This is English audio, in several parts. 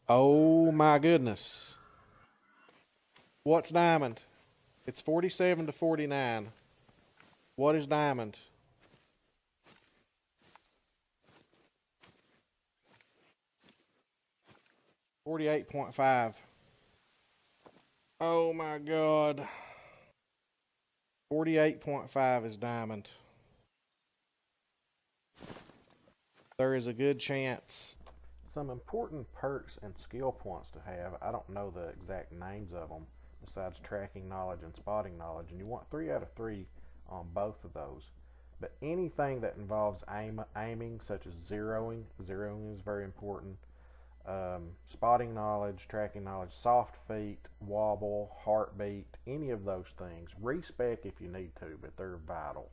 Oh my goodness. What's diamond? It's 47 to 49. What is diamond? 48.5. Oh my god. 48.5 is diamond. There is a good chance. Some important perks and skill points to have. I don't know the exact names of them besides tracking knowledge and spotting knowledge, and you want 3 out of 3 on both of those. But anything that involves aiming, such as zeroing is very important. Spotting knowledge, tracking knowledge, soft feet, wobble, heartbeat, any of those things. Respec if you need to, but they're vital.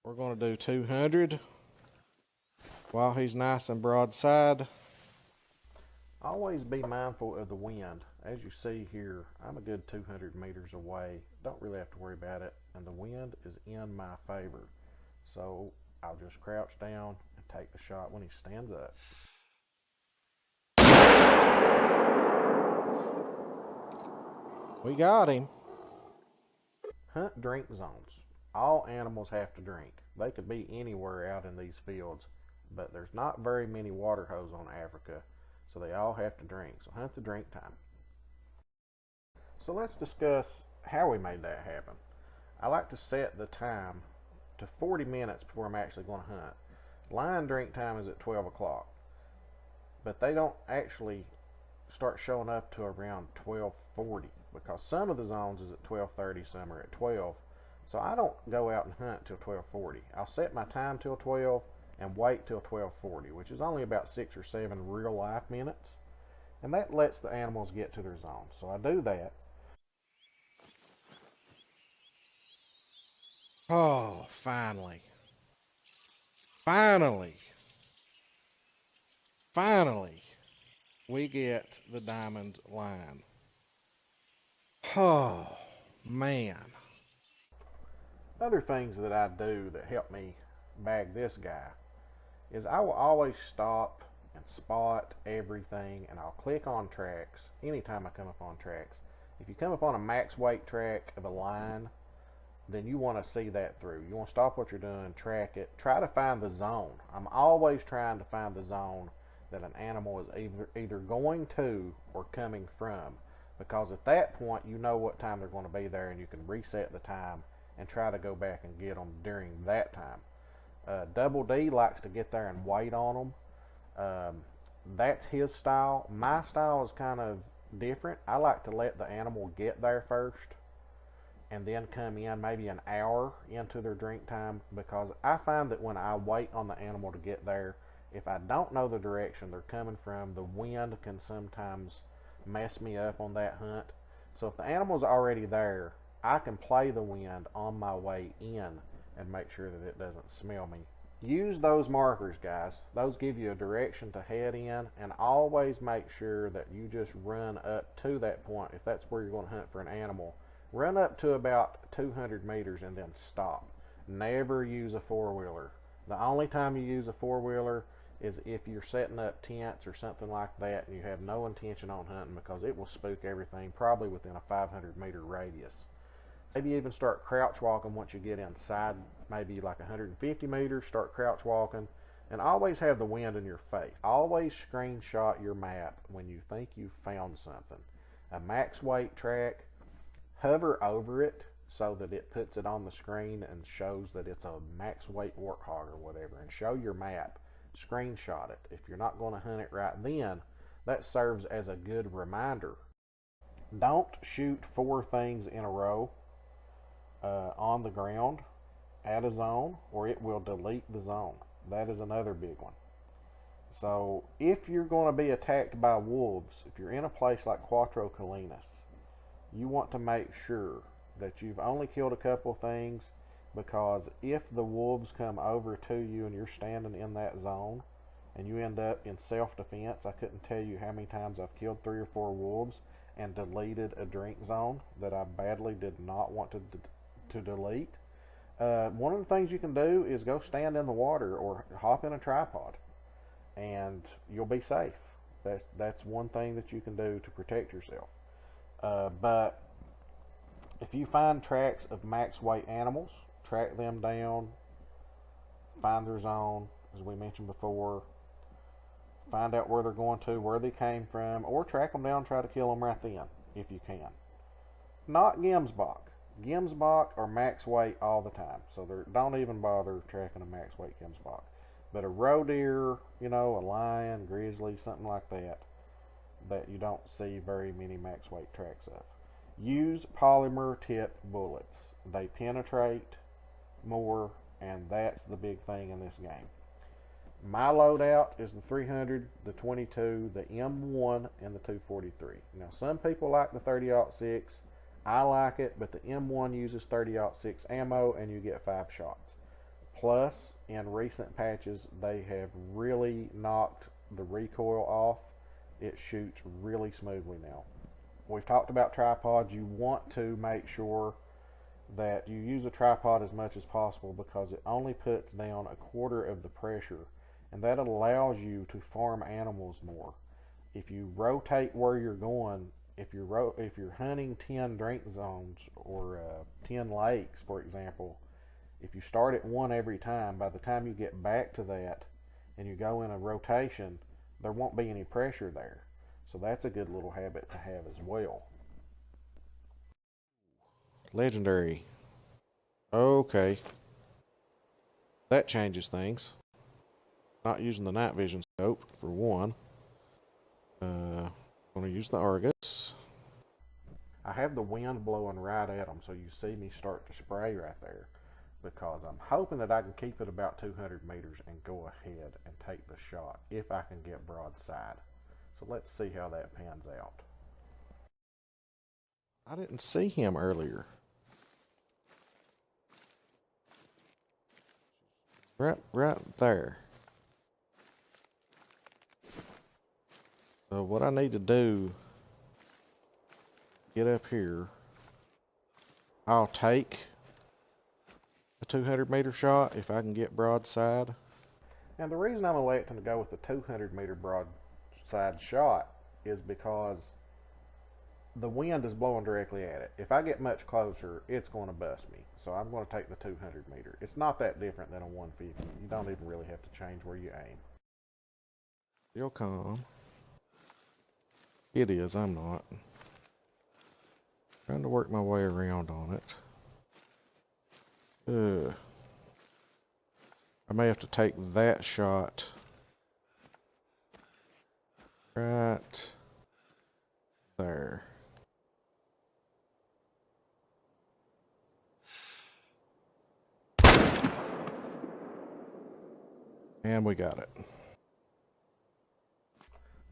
We're going to do 200 while he's nice and broadside. Always be mindful of the wind. As you see here, I'm a good 200 meters away. Don't really have to worry about it, and the wind is in my favor. So I'll just crouch down and take the shot when he stands up. We got him. Hunt drink zones. All animals have to drink. They could be anywhere out in these fields, but there's not very many water holes on Africa, so they all have to drink. So hunt the drink time. So let's discuss how we made that happen. I like to set the time to 40 minutes before I'm actually going to hunt. Lion drink time is at 12 o'clock, but they don't actually start showing up to around 12:40 because some of the zones is at 12:30, some are at 12. So I don't go out and hunt till 12:40. I'll set my time till 12 and wait till 12:40, which is only about 6 or 7 real life minutes, and that lets the animals get to their zone. So I do that. Oh, finally. Finally. Finally, we get the diamond line. Oh, man. Other things that I do that help me bag this guy is I will always stop and spot everything, and I'll click on tracks anytime I come up on tracks. If you come up on a max weight track of a line, then you want to see that through. You want to stop what you're doing, track it, try to find the zone. I'm always trying to find the zone that an animal is either going to or coming from, because at that point you know what time they're going to be there, and you can reset the time and try to go back and get them during that time. Double D likes to get there and wait on them. That's his style. My style is kind of different. I like to let the animal get there first and then come in maybe an hour into their drink time, because I find that when I wait on the animal to get there, if I don't know the direction they're coming from, the wind can sometimes mess me up on that hunt. So if the animal's already there, I can play the wind on my way in and make sure that it doesn't smell me. Use those markers, guys. Those give you a direction to head in, and always make sure that you just run up to that point. If that's where you're going to hunt for an animal, run up to about 200 meters and then stop. Never use a four-wheeler. The only time you use a four-wheeler is if you're setting up tents or something like that and you have no intention on hunting, because it will spook everything probably within a 500 meter radius. Maybe even start crouch walking once you get inside, maybe like 150 meters, start crouch walking, and always have the wind in your face. Always screenshot your map when you think you've found something. A max weight track, hover over it so that it puts it on the screen and shows that it's a max weight warthog or whatever, and show your map. Screenshot it. If you're not going to hunt it right then, that serves as a good reminder. Don't shoot 4 things in a row on the ground at a zone, or it will delete the zone. That is another big one. So if you're going to be attacked by wolves, if you're in a place like Quattro Colinas, you want to make sure that you've only killed a couple things, because if the wolves come over to you and you're standing in that zone and you end up in self-defense, I couldn't tell you how many times I've killed 3 or 4 wolves and deleted a drink zone that I badly did not want to delete. One of the things you can do is go stand in the water or hop in a tripod. and you'll be safe. That's one thing that you can do to protect yourself. But if you find tracks of max weight animals, track them down, find their zone, as we mentioned before, find out where they're going to, where they came from, or track them down and try to kill them right then, if you can. Not Gemsbok. Gemsbok are max weight all the time, so don't even bother tracking a max weight Gemsbok. But a roe deer, a lion, grizzly, something like that, that you don't see very many max weight tracks of. Use polymer tip bullets. They penetrate more, and that's the big thing in this game. My loadout is the 300, the 22, the M1, and the 243. Now, some people like the 30-06. I like it, but the M1 uses 30-06 ammo, and you get 5 shots. Plus, in recent patches, they have really knocked the recoil off. It shoots really smoothly now. We've talked about tripods. You want to make sure that you use a tripod as much as possible because it only puts down a quarter of the pressure, and that allows you to farm animals more. If you rotate where you're going, if you're hunting 10 drink zones or 10 lakes, for example, if you start at one every time, by the time you get back to that and you go in a rotation, there won't be any pressure there. So that's a good little habit to have as well. Legendary. Okay. That changes things. Not using the night vision scope, for one. I'm going to use the Argus. I have the wind blowing right at them, so you see me start to spray right there, because I'm hoping that I can keep it about 200 meters and go ahead and take the shot if I can get broadside. So let's see how that pans out. I didn't see him earlier. Right there. So what I need to do, get up here. I'll take a 200 meter shot if I can get broadside. And the reason I'm electing to go with the 200 meter broadside shot is because the wind is blowing directly at it. If I get much closer, it's going to bust me. So I'm going to take the 200 meter. It's not that different than a 150. You don't even really have to change where you aim. Still calm. It is, I'm not. Trying to work my way around on it. I may have to take that shot right there. And we got it.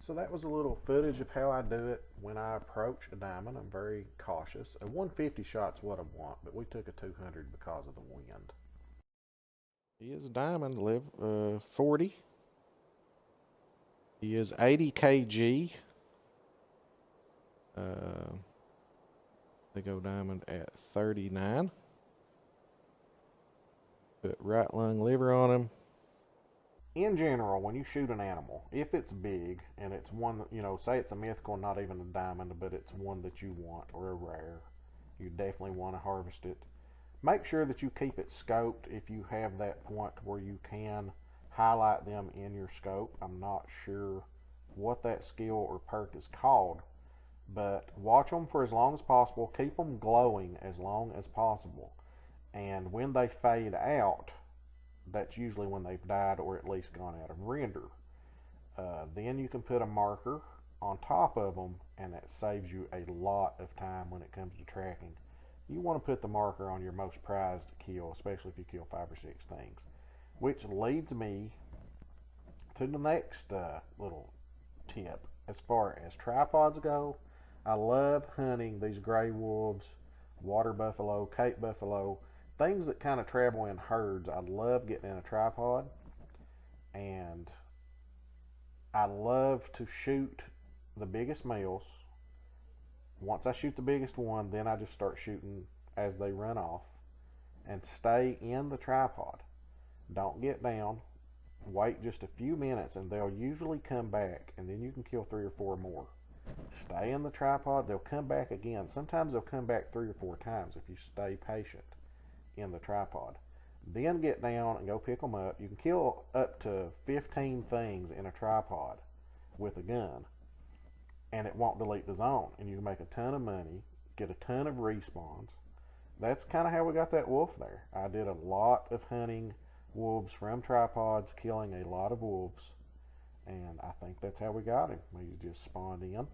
So that was a little footage of how I do it when I approach a diamond. I'm very cautious. A 150 shot's what I want, but we took a 200 because of the wind. He is diamond, 40. He is 80 kg. They go diamond at 39. Put right lung liver on him. In general, when you shoot an animal, if it's big and it's one, say it's a mythical, not even a diamond, but it's one that you want or a rare, you definitely want to harvest it. Make sure that you keep it scoped if you have that point where you can highlight them in your scope. I'm not sure what that skill or perk is called, but watch them for as long as possible. Keep them glowing as long as possible. And when they fade out, that's usually when they've died or at least gone out of render. Then you can put a marker on top of them, and that saves you a lot of time when it comes to tracking. You want to put the marker on your most prized kill, especially if you kill 5 or 6 things. Which leads me to the next little tip. As far as tripods go, I love hunting these gray wolves, water buffalo, Cape buffalo, things that kind of travel in herds. I love getting in a tripod, and I love to shoot the biggest males. Once I shoot the biggest one, then I just start shooting as they run off, and stay in the tripod. Don't get down. Wait just a few minutes and they'll usually come back, and then you can kill 3 or 4 more. Stay in the tripod, they'll come back again. Sometimes they'll come back 3 or 4 times if you stay patient in the tripod. Then get down and go pick them up. You can kill up to 15 things in a tripod with a gun, and it won't delete the zone, and you can make a ton of money, get a ton of respawns. That's kind of how we got that wolf there. I did a lot of hunting wolves from tripods, killing a lot of wolves, and I think that's how we got him. We just spawned in,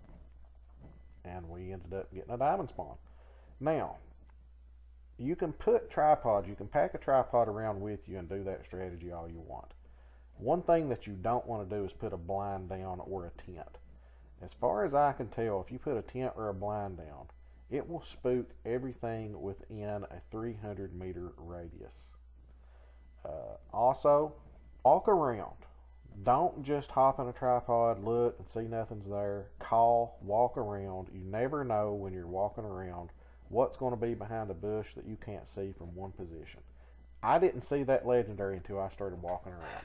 and we ended up getting a diamond spawn. Now, you can put tripods, you can pack a tripod around with you and do that strategy all you want. One thing that you don't want to do is put a blind down or a tent. As far as I can tell, if you put a tent or a blind down, it will spook everything within a 300-meter radius. Also, walk around. Don't just hop in a tripod, look, and see nothing's there. Call, walk around. You never know when you're walking around what's going to be behind a bush that you can't see from one position. I didn't see that legendary until I started walking around.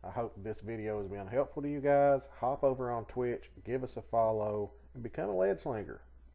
I hope this video has been helpful to you guys. Hop over on Twitch, give us a follow, and become a lead slinger.